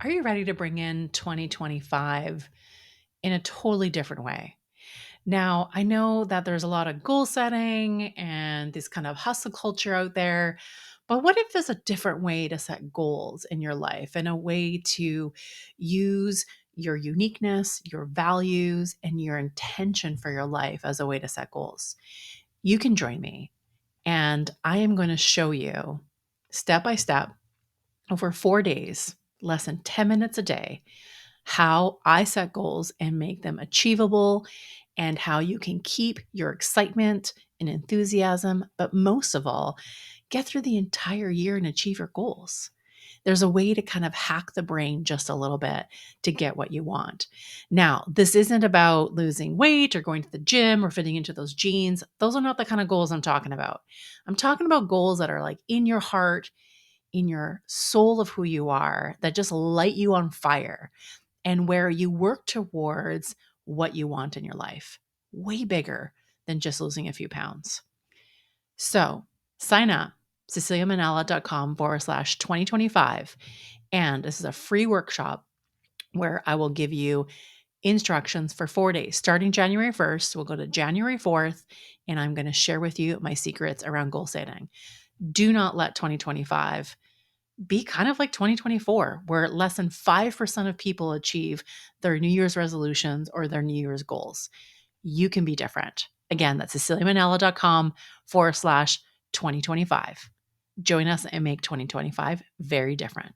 Are you ready to bring in 2025 in a totally different way? Now, I know that there's a lot of goal setting and this kind of hustle culture out there, but what if there's a different way to set goals in your life and a way to use your uniqueness, your values, and your intention for your life as a way to set goals? You can join me, and I am going to show you step by step over 4 days, less than 10 minutes a day, how I set goals and make them achievable, and how you can keep your excitement and enthusiasm, but most of all, get through the entire year and achieve your goals. There's a way to kind of hack the brain just a little bit to get what you want. Now, this isn't about losing weight or going to the gym or fitting into those jeans. Those are not the kind of goals I'm talking about. I'm talking about goals that are like in your heart, in your soul of who you are, that just light you on fire and where you work towards what you want in your life, way bigger than just losing a few pounds. So sign up, ceciliamanella.com/2025. And this is a free workshop where I will give you instructions for 4 days. Starting January 1st, we'll go to January 4th, and I'm going to share with you my secrets around goal setting. Do not let 2025 be kind of like 2024, where less than 5% of people achieve their New Year's resolutions or their New Year's goals. You can be different. Again, that's ceciliamanella.com/2025. Join us and make 2025 very different.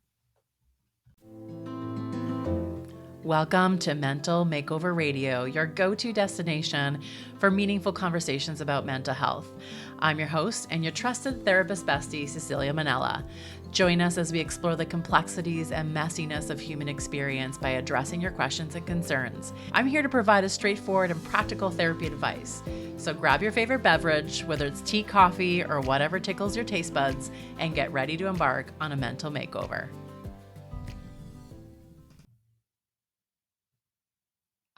Welcome to Mental Makeover Radio, your go-to destination for meaningful conversations about mental health. I'm your host and your trusted therapist bestie, Cecilia Manella. Join us as we explore the complexities and messiness of human experience by addressing your questions and concerns. I'm here to provide a straightforward and practical therapy advice. So grab your favorite beverage, whether it's tea, coffee, or whatever tickles your taste buds, and get ready to embark on a mental makeover.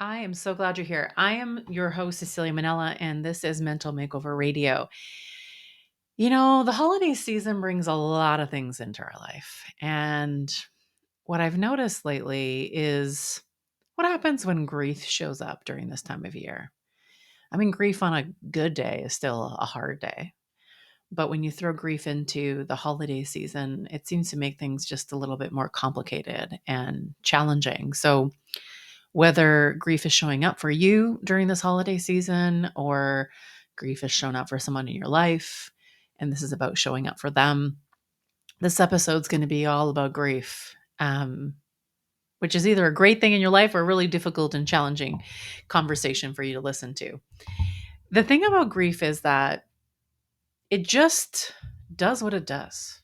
I am so glad you're here. I am your host, Cecilia Manella, and this is Mental Makeover Radio. You know, the holiday season brings a lot of things into our life. And what I've noticed lately is what happens when grief shows up during this time of year. I mean, grief on a good day is still a hard day. But when you throw grief into the holiday season, it seems to make things just a little bit more complicated and challenging. So, whether grief is showing up for you during this holiday season or grief has shown up for someone in your life, and this is about showing up for them, this episode's going to be all about grief, which is either a great thing in your life or a really difficult and challenging conversation for you to listen to. The thing about grief is that it just does what it does.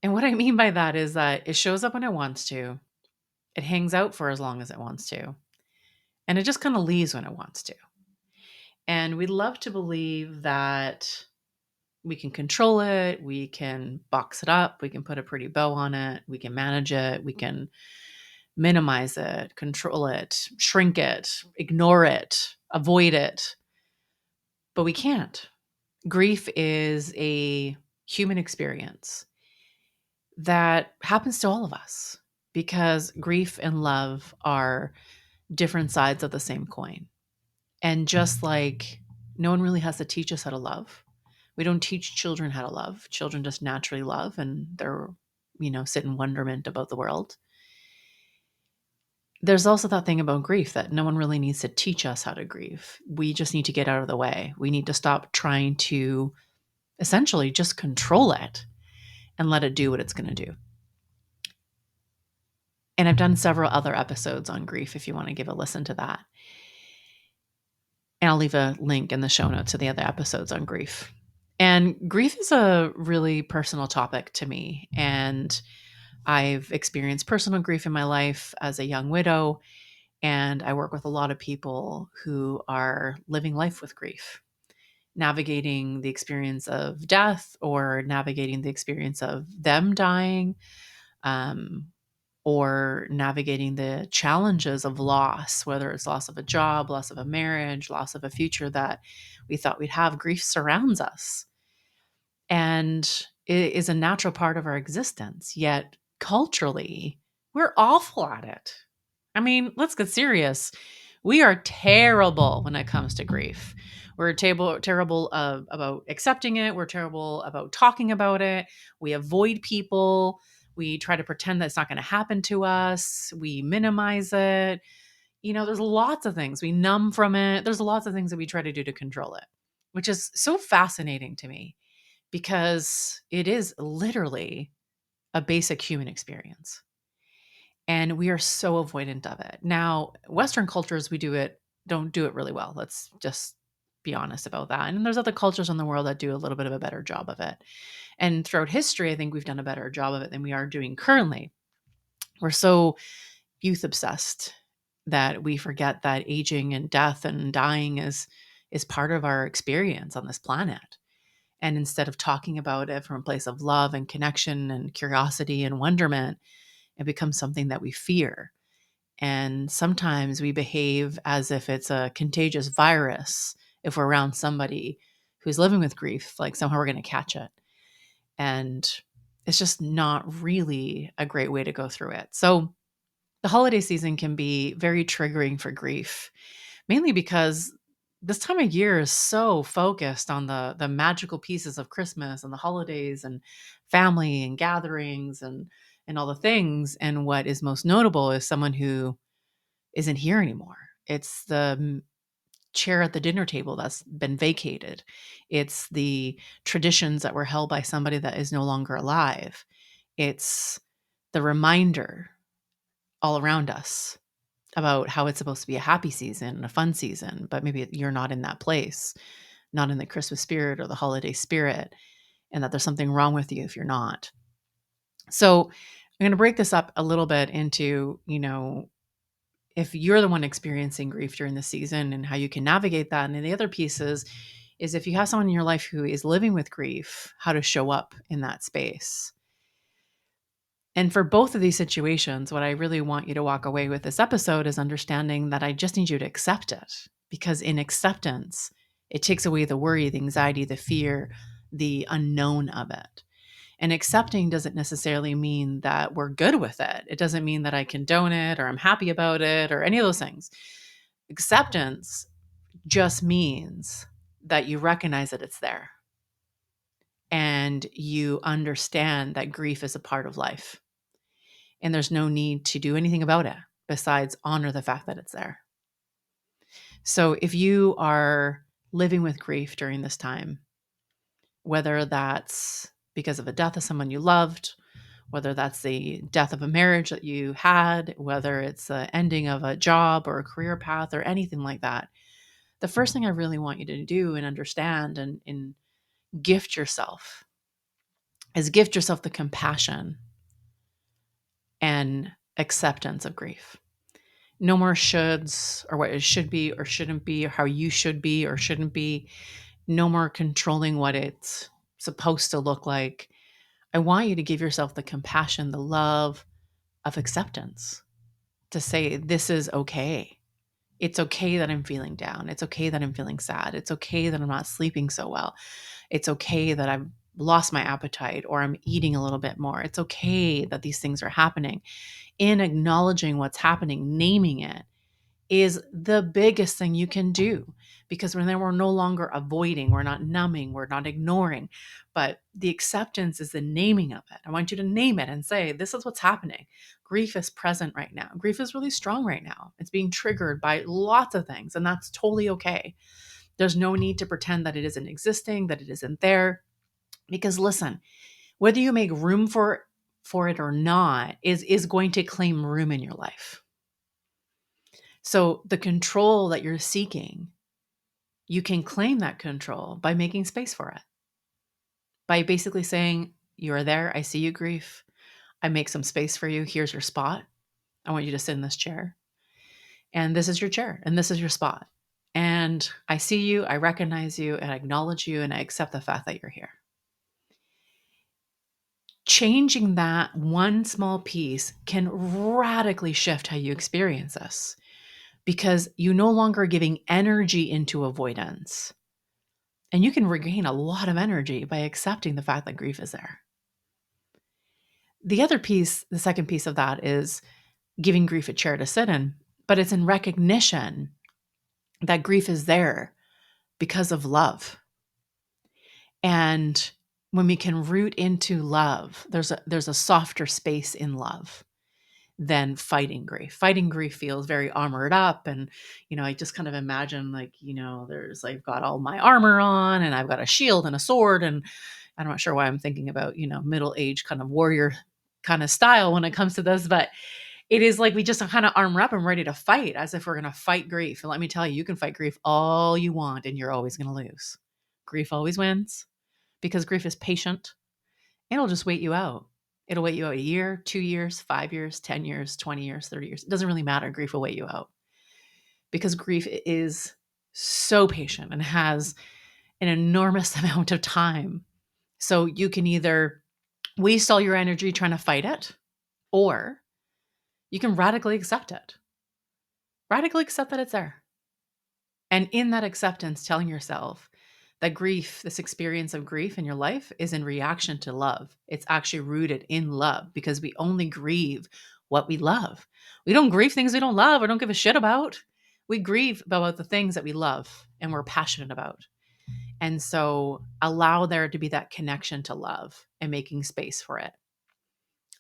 And what I mean by that is that it shows up when it wants to, it hangs out for as long as it wants to, and it just kind of leaves when it wants to. And we love to believe that we can control it, we can box it up, we can put a pretty bow on it, we can manage it, we can minimize it, control it, shrink it, ignore it, avoid it. But we can't. Grief is a human experience that happens to all of us because grief and love are different sides of the same coin. And just like no one really has to teach us how to love, we don't teach children how to love. Children just naturally love and they're, sit in wonderment about the world. There's also that thing about grief that no one really needs to teach us how to grieve. We just need to get out of the way. We need to stop trying to essentially just control it and let it do what it's going to do. And I've done several other episodes on grief if you want to give a listen to that. And I'll leave a link in the show notes to the other episodes on grief. And grief is a really personal topic to me. And I've experienced personal grief in my life as a young widow. And I work with a lot of people who are living life with grief, navigating the experience of death or navigating the experience of them dying, or navigating the challenges of loss, whether it's loss of a job, loss of a marriage, loss of a future that we thought we'd have. Grief surrounds us and it is a natural part of our existence. Yet culturally, we're awful at it. I mean, let's get serious. We are terrible when it comes to grief. We're terrible about accepting it. We're terrible about talking about it. We avoid people. We try to pretend that it's not going to happen to us. We minimize it. There's lots of things. We numb from it. There's lots of things that we try to do to control it, which is so fascinating to me because it is literally a basic human experience. And we are so avoidant of it. Now, Western cultures, don't do it really well. Let's just be honest about that. And there's other cultures in the world that do a little bit of a better job of it. And throughout history, I think we've done a better job of it than we are doing currently. We're so youth obsessed that we forget that aging and death and dying is part of our experience on this planet. And instead of talking about it from a place of love and connection and curiosity and wonderment, it becomes something that we fear. And sometimes we behave as if it's a contagious virus. If we're around somebody who's living with grief, like somehow we're going to catch it. And it's just not really a great way to go through it. So the holiday season can be very triggering for grief, mainly because this time of year is so focused on the magical pieces of Christmas and the holidays and family and gatherings and all the things. And what is most notable is someone who isn't here anymore. It's the chair at the dinner table that's been vacated. It's the traditions that were held by somebody that is no longer alive. It's the reminder all around us about how it's supposed to be a happy season and a fun season, but maybe you're not in that place, not in the Christmas spirit or the holiday spirit, and that there's something wrong with you if you're not. So I'm going to break this up a little bit into, if you're the one experiencing grief during the season and how you can navigate that. And then the other pieces is if you have someone in your life who is living with grief, how to show up in that space. And for both of these situations, what I really want you to walk away with this episode is understanding that I just need you to accept it, because in acceptance, it takes away the worry, the anxiety, the fear, the unknown of it. And accepting doesn't necessarily mean that we're good with it. It doesn't mean that I condone it or I'm happy about it or any of those things. Acceptance just means that you recognize that it's there and you understand that grief is a part of life. And there's no need to do anything about it besides honor the fact that it's there. So if you are living with grief during this time, whether that's because of a death of someone you loved, whether that's the death of a marriage that you had, whether it's the ending of a job or a career path or anything like that, the first thing I really want you to do and understand and gift yourself is gift yourself the compassion and acceptance of grief. No more shoulds or what it should be or shouldn't be or how you should be or shouldn't be. No more controlling what it's supposed to look like. I want you to give yourself the compassion, the love of acceptance to say, this is okay. It's okay that I'm feeling down. It's okay that I'm feeling sad. It's okay that I'm not sleeping so well. It's okay that I've lost my appetite or I'm eating a little bit more. It's okay that these things are happening. In acknowledging what's happening, naming it is the biggest thing you can do, because when then we're no longer avoiding, we're not numbing, we're not ignoring, but the acceptance is the naming of it. I want you to name it and say, this is what's happening. Grief is present right now. Grief is really strong right now. It's being triggered by lots of things, and that's totally okay. There's no need to pretend that it isn't existing, that it isn't there, because listen, whether you make room for it or not is going to claim room in your life. So the control that you're seeking, you can claim that control by making space for it. By basically saying, you are there. I see you, grief. I make some space for you. Here's your spot. I want you to sit in this chair. And this is your chair. And this is your spot. And I see you. I recognize you. And I acknowledge you. And I accept the fact that you're here. Changing that one small piece can radically shift how you experience this, because you no longer are giving energy into avoidance. And you can regain a lot of energy by accepting the fact that grief is there. The other piece, the second piece of that is giving grief a chair to sit in, but it's in recognition that grief is there because of love. And when we can root into love, there's a softer space in love than fighting grief. Fighting grief feels very armored up. And, I just kind of imagine like, there's I've got all my armor on and I've got a shield and a sword. And I'm not sure why I'm thinking about, middle-aged kind of warrior kind of style when it comes to this, but it is like we just kind of armor up and ready to fight as if we're going to fight grief. And let me tell you, you can fight grief all you want and you're always going to lose. Grief always wins because grief is patient. It'll just wait you out. It'll wait you out a year, 2 years, 5 years, 10 years, 20 years, 30 years. It doesn't really matter. Grief will wait you out because grief is so patient and has an enormous amount of time. So you can either waste all your energy trying to fight it, or you can radically accept it. Radically accept that it's there. And in that acceptance, telling yourself that grief, this experience of grief in your life, is in reaction to love. It's actually rooted in love because we only grieve what we love. We don't grieve things we don't love or don't give a shit about. We grieve about the things that we love and we're passionate about. And so allow there to be that connection to love and making space for it.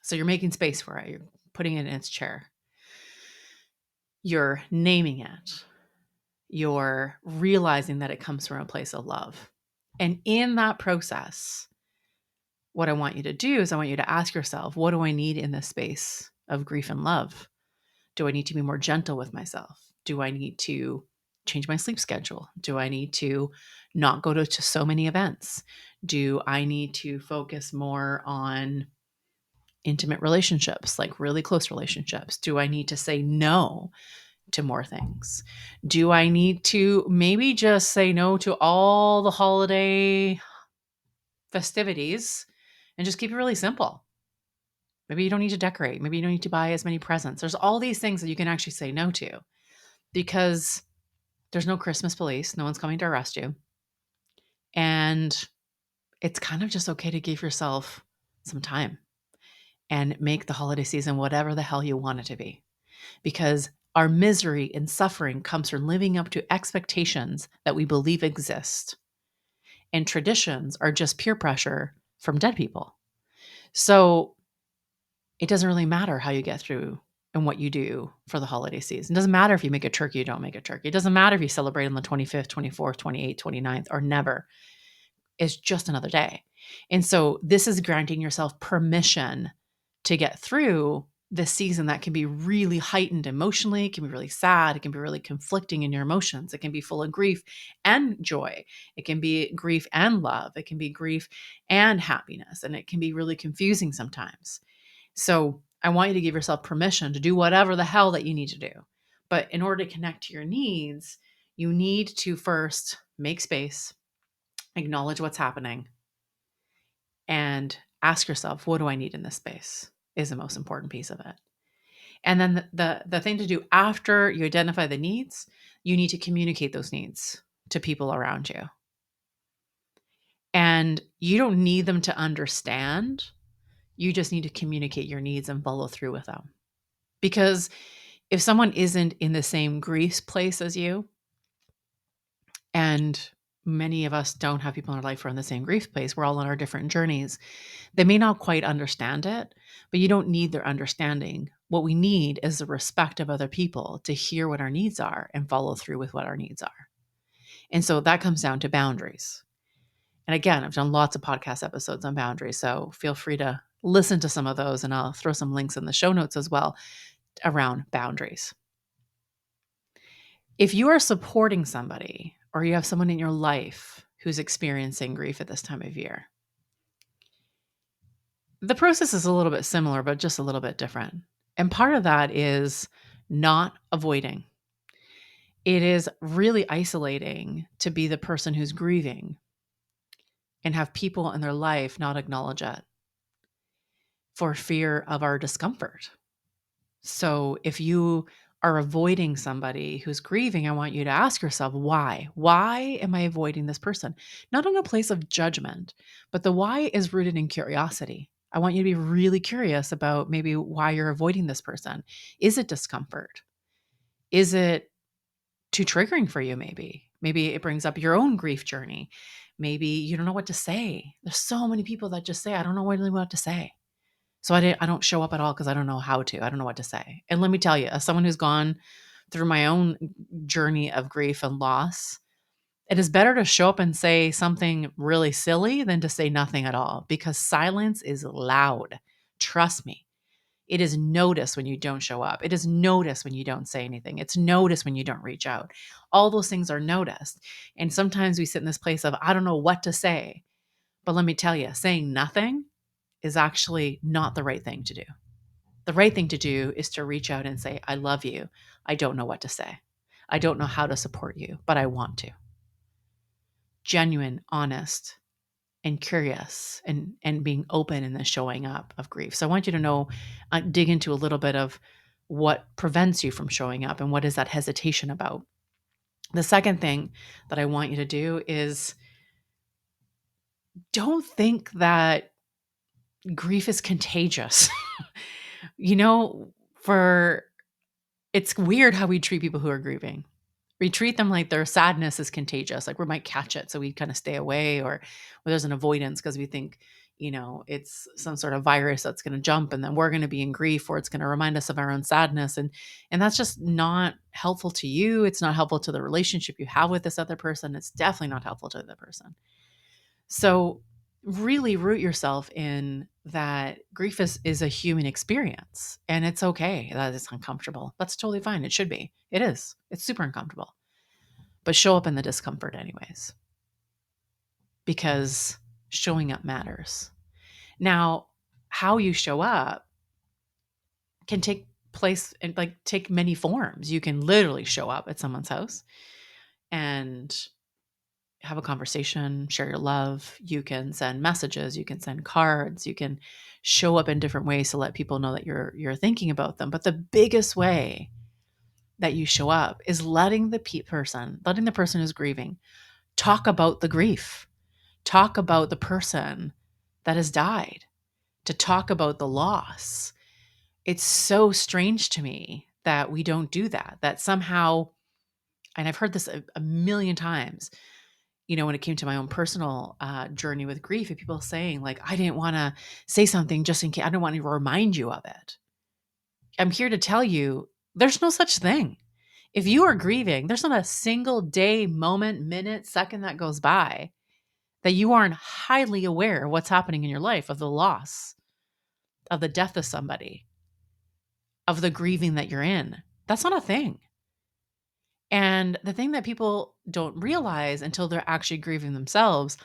So you're making space for it. You're putting it in its chair. You're naming it. You're realizing that it comes from a place of love. And in that process, what I want you to do is I want you to ask yourself, what do I need in this space of grief and love? Do I need to be more gentle with myself? Do I need to change my sleep schedule? Do I need to not go to so many events? Do I need to focus more on intimate relationships, like really close relationships? Do I need to say no to more things? Do I need to maybe just say no to all the holiday festivities and just keep it really simple? Maybe you don't need to decorate. Maybe you don't need to buy as many presents. There's all these things that you can actually say no to because there's no Christmas police. No one's coming to arrest you. And it's kind of just okay to give yourself some time and make the holiday season whatever the hell you want it to be. Because our misery and suffering comes from living up to expectations that we believe exist. And traditions are just peer pressure from dead people. So it doesn't really matter how you get through and what you do for the holiday season. It doesn't matter if you make a turkey or don't make a turkey. It doesn't matter if you celebrate on the 25th, 24th, 28th, 29th, or never. It's just another day. And so this is granting yourself permission to get through this season that can be really heightened emotionally. It can be really sad. It can be really conflicting in your emotions. It can be full of grief and joy. It can be grief and love. It can be grief and happiness. And it can be really confusing sometimes. So I want you to give yourself permission to do whatever the hell that you need to do. But in order to connect to your needs, you need to first make space, acknowledge what's happening, and ask yourself, what do I need in this space is the most important piece of it. And then the thing to do after you identify the needs, you need to communicate those needs to people around you. And you don't need them to understand. You just need to communicate your needs and follow through with them. Because if someone isn't in the same grief place as you, and many of us don't have people in our life who are in the same grief place, we're all on our different journeys, they may not quite understand it, but you don't need their understanding. What we need is the respect of other people to hear what our needs are and follow through with what our needs are. And so that comes down to boundaries. And again, I've done lots of podcast episodes on boundaries, so feel free to listen to some of those, and I'll throw some links in the show notes as well around boundaries. If you are supporting somebody or you have someone in your life who's experiencing grief at this time of year, the process is a little bit similar, but just a little bit different. And part of that is not avoiding. It is really isolating to be the person who's grieving and have people in their life not acknowledge it for fear of our discomfort. So if you are avoiding somebody who's grieving, I want you to ask yourself, why? Why am I avoiding this person? Not in a place of judgment, but the why is rooted in curiosity. I want you to be really curious about maybe why you're avoiding this person. Is it discomfort? Is it too triggering for you? Maybe it brings up your own grief journey. Maybe you don't know what to say. There's so many people that just say, I don't know really what to say. So I don't show up at all because I don't know how to. I don't know what to say. And let me tell you, as someone who's gone through my own journey of grief and loss, it is better to show up and say something really silly than to say nothing at all, because silence is loud. Trust me. It is noticed when you don't show up. It is noticed when you don't say anything. It's noticed when you don't reach out. All those things are noticed. And sometimes we sit in this place of, I don't know what to say. But let me tell you, saying nothing is actually not the right thing to do. The right thing to do is to reach out and say, I love you. I don't know what to say. I don't know how to support you, but I want to. Genuine, honest, and curious, and being open in the showing up of grief. So I want you to know, dig into a little bit of what prevents you from showing up and what is that hesitation about. The second thing that I want you to do is don't think that grief is contagious. you know, for it's weird how we treat people who are grieving. We treat them like their sadness is contagious, like we might catch it, so we kind of stay away, or there's an avoidance because we think, it's some sort of virus that's going to jump, and then we're going to be in grief, or it's going to remind us of our own sadness, and that's just not helpful to you. It's not helpful to the relationship you have with this other person. It's definitely not helpful to the other person. So really root yourself in that grief is a human experience, and it's okay that it's uncomfortable. That's totally fine. It should be. It is. It's super uncomfortable. But show up in the discomfort anyways, because showing up matters. Now, how you show up can take place and take many forms. You can literally show up at someone's house and have a conversation, share your love. You can send messages, you can send cards, you can show up in different ways to let people know that you're thinking about them. But the biggest way that you show up is letting the person who's grieving talk about the grief, talk about the person that has died, to talk about the loss. It's so strange to me that we don't do that, that somehow, and I've heard this a million times, when it came to my own personal journey with grief, and people saying, like, I didn't want to say something just in case, I don't want to remind you of it. I'm here to tell you there's no such thing. If you are grieving, there's not a single day, moment, minute, second that goes by that you aren't highly aware of what's happening in your life, of the loss, of the death of somebody, of the grieving that you're in. That's not a thing. And the thing that people don't realize until they're actually grieving themselves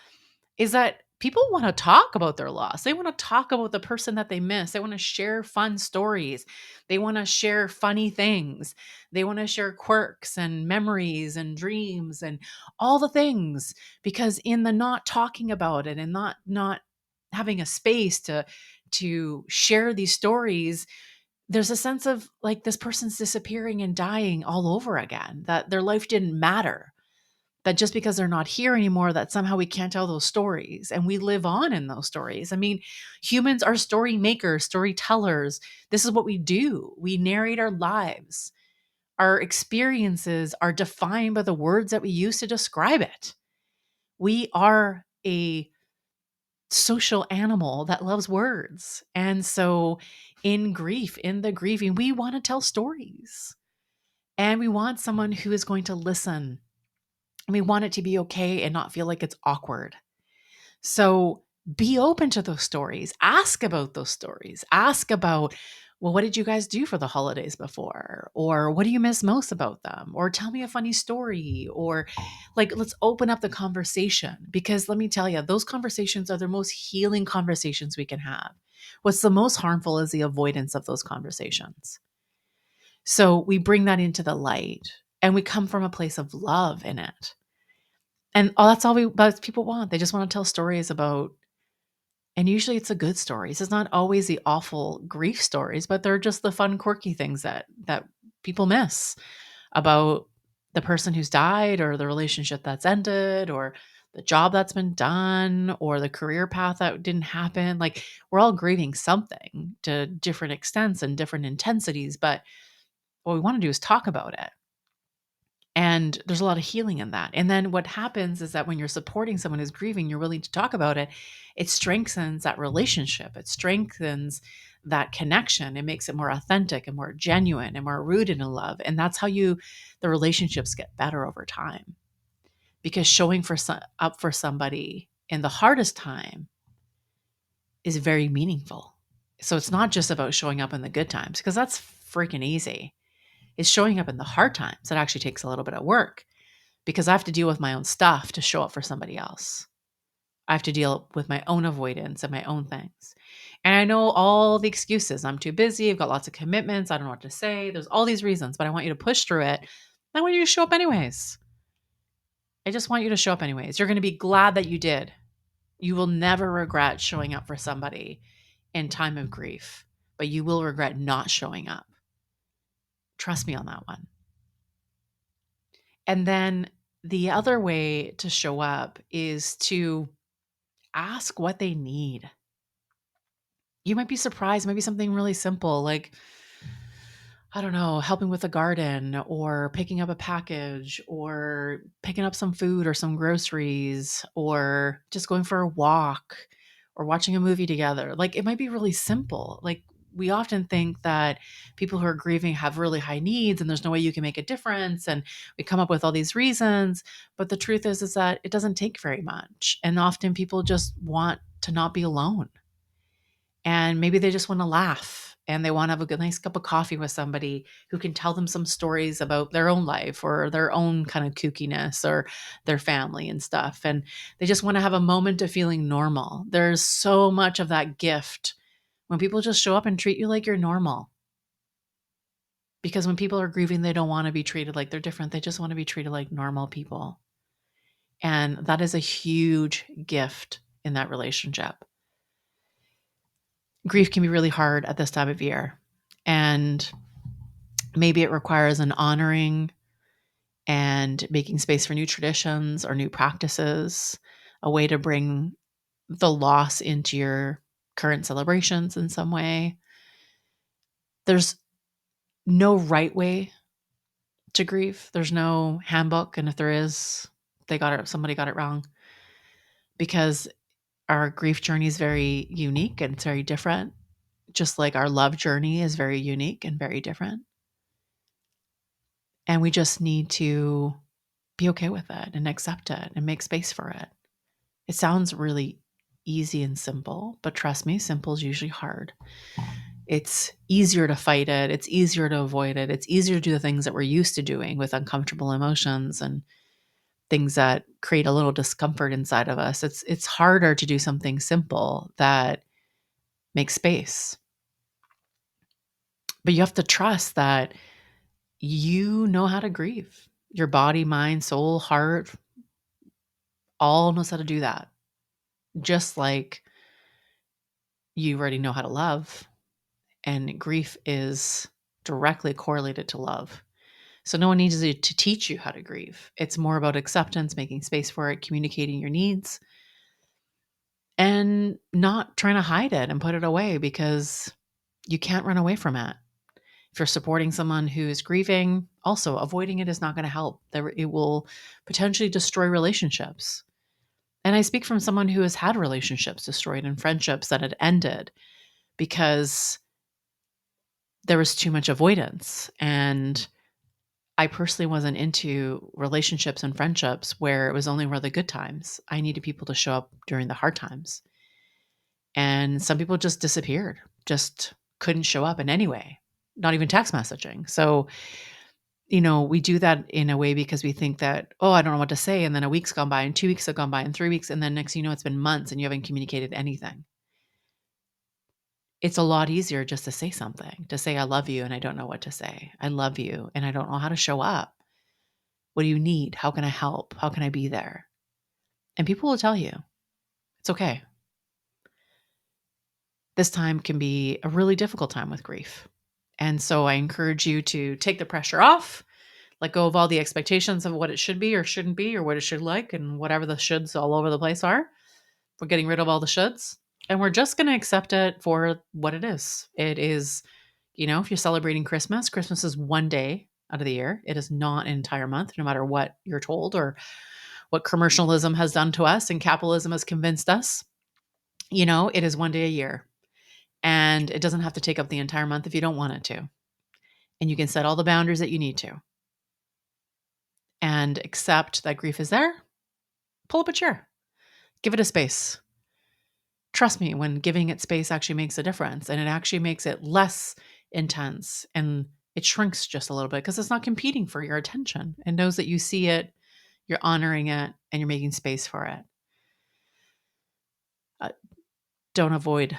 is that people want to talk about their loss. They want to talk about the person that they miss. They want to share fun stories. They want to share funny things. They want to share quirks and memories and dreams and all the things, because in the not talking about it and not having a space to share these stories, there's a sense of like this person's disappearing and dying all over again, that their life didn't matter, that just because they're not here anymore, that somehow we can't tell those stories, and we live on in those stories. I mean, humans are story makers, storytellers. This is what we do. We narrate our lives. Our experiences are defined by the words that we use to describe it. We are a social animal that loves words. And so in grief, in the grieving, we want to tell stories, and we want someone who is going to listen. And we want it to be okay and not feel like it's awkward. So be open to those stories. Ask about those stories. Ask about, well, what did you guys do for the holidays before? Or what do you miss most about them? Or tell me a funny story. Or let's open up the conversation, because let me tell you, those conversations are the most healing conversations we can have. What's the most harmful is the avoidance of those conversations. So we bring that into the light, and we come from a place of love in it. And that's people want. They just want to tell stories about, and usually it's the good stories. It's not always the awful grief stories, but they're just the fun, quirky things that people miss about the person who's died, or the relationship that's ended, or the job that's been done or the career path that didn't happen. Like, we're all grieving something to different extents and different intensities, but what we want to do is talk about it. And there's a lot of healing in that. And then what happens is that when you're supporting someone who's grieving, you're willing to talk about it, it strengthens that relationship. It strengthens that connection. It makes it more authentic and more genuine and more rooted in love. And that's how the relationships get better over time. Because showing up for somebody in the hardest time is very meaningful. So it's not just about showing up in the good times, because that's freaking easy. It's showing up in the hard times that actually takes a little bit of work, because I have to deal with my own stuff to show up for somebody else. I have to deal with my own avoidance and my own things. And I know all the excuses. I'm too busy. I've got lots of commitments. I don't know what to say. There's all these reasons, but I want you to push through it. I want you to show up anyways. I just want you to show up anyways. You're going to be glad that you did. You will never regret showing up for somebody in time of grief, but you will regret not showing up. Trust me on that one. And then the other way to show up is to ask what they need. You might be surprised, maybe something really simple like, I don't know, helping with the garden or picking up a package or picking up some food or some groceries or just going for a walk or watching a movie together. Like, it might be really simple. Like, we often think that people who are grieving have really high needs and there's no way you can make a difference. And we come up with all these reasons. But the truth is that it doesn't take very much. And often people just want to not be alone. And maybe they just want to laugh and they want to have a good, nice cup of coffee with somebody who can tell them some stories about their own life or their own kind of kookiness or their family and stuff. And they just want to have a moment of feeling normal. There's so much of that gift when people just show up and treat you like you're normal. Because when people are grieving, they don't want to be treated like they're different. They just want to be treated like normal people. And that is a huge gift in that relationship. Grief can be really hard at this time of year. And maybe it requires an honoring and making space for new traditions or new practices, a way to bring the loss into your current celebrations in some way. There's no right way to grieve. There's no handbook. And if there is, somebody got it wrong, because our grief journey is very unique and it's very different, just like our love journey is very unique and very different. And we just need to be okay with it and accept it and make space for it. It sounds really easy and simple, but trust me, simple is usually hard. It's easier to fight it. It's easier to avoid it. It's easier to do the things that we're used to doing with uncomfortable emotions and things that create a little discomfort inside of us. It's harder to do something simple that makes space. But you have to trust that you know how to grieve. Your body, mind, soul, heart, all knows how to do that. Just like you already know how to love, and grief is directly correlated to love. So no one needs to teach you how to grieve. It's more about acceptance, making space for it, communicating your needs, and not trying to hide it and put it away, because you can't run away from it. If you're supporting someone who is grieving, also avoiding it is not going to help. It will potentially destroy relationships. And I speak from someone who has had relationships destroyed and friendships that had ended because there was too much avoidance. And I personally wasn't into relationships and friendships where it was only were the good times. I needed people to show up during the hard times. And some people just disappeared, just couldn't show up in any way, not even text messaging. So, we do that in a way because we think that, oh, I don't know what to say. And then a week's gone by and 2 weeks have gone by and 3 weeks. And then next, it's been months and you haven't communicated anything. It's a lot easier just to say something, to say, I love you. And I don't know what to say. I love you. And I don't know how to show up. What do you need? How can I help? How can I be there? And people will tell you it's okay. This time can be a really difficult time with grief. And so I encourage you to take the pressure off. let go of all the expectations of what it should be or shouldn't be or what it should like and whatever the shoulds all over the place are. We're getting rid of all the shoulds and we're just going to accept it for what it is. It is, if you're celebrating Christmas, Christmas is one day out of the year. It is not an entire month, no matter what you're told or what commercialism has done to us and capitalism has convinced us. It is one day a year and it doesn't have to take up the entire month if you don't want it to. And you can set all the boundaries that you need to and accept that grief is there. Pull up a chair, give it a space. Trust me, when giving it space actually makes a difference and it actually makes it less intense and it shrinks just a little bit because it's not competing for your attention. It knows that you see it, you're honoring it, and you're making space for it. Don't avoid.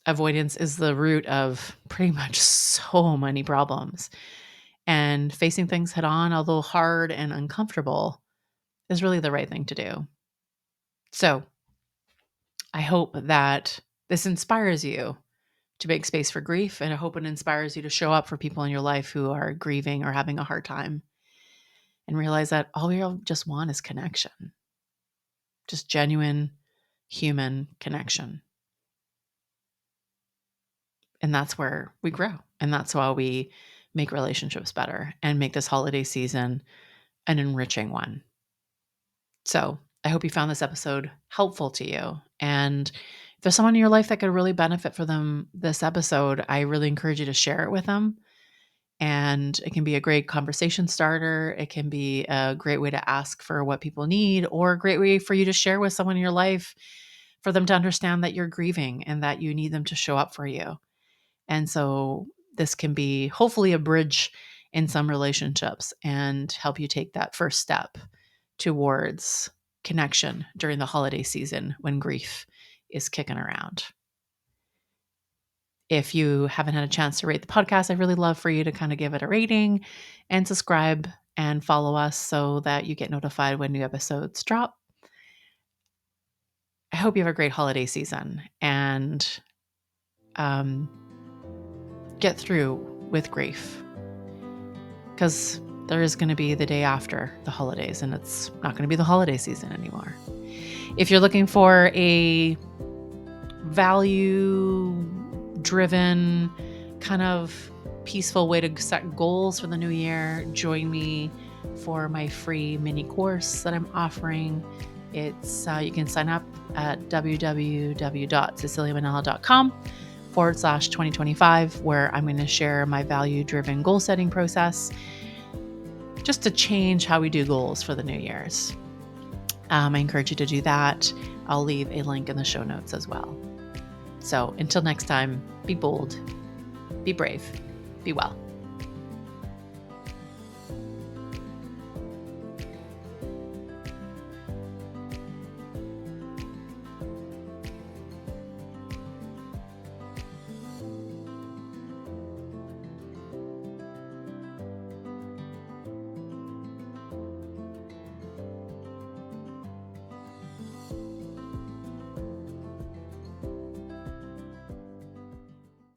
Avoidance is the root of pretty much so many problems. And facing things head on, although hard and uncomfortable, is really the right thing to do. So I hope that this inspires you to make space for grief, and I hope it inspires you to show up for people in your life who are grieving or having a hard time and realize that all we all just want is connection, just genuine human connection. And that's where we grow. And that's why we make relationships better and make this holiday season an enriching one. So I hope you found this episode helpful to you. And if there's someone in your life that could really benefit from this episode, I really encourage you to share it with them. And it can be a great conversation starter. It can be a great way to ask for what people need, or a great way for you to share with someone in your life for them to understand that you're grieving and that you need them to show up for you. And so this can be hopefully a bridge in some relationships and help you take that first step towards connection during the holiday season when grief is kicking around. If you haven't had a chance to rate the podcast, I'd really love for you to kind of give it a rating and subscribe and follow us so that you get notified when new episodes drop. I hope you have a great holiday season and get through with grief, because there is going to be the day after the holidays and it's not going to be the holiday season anymore. If you're looking for a value-driven, kind of peaceful way to set goals for the new year, join me for my free mini course that I'm offering. It's you can sign up at www.ceciliamanella.com/2025, where I'm going to share my value-driven goal setting process just to change how we do goals for the New Year's. I encourage you to do that. I'll leave a link in the show notes as well. So until next time, be bold, be brave, be well.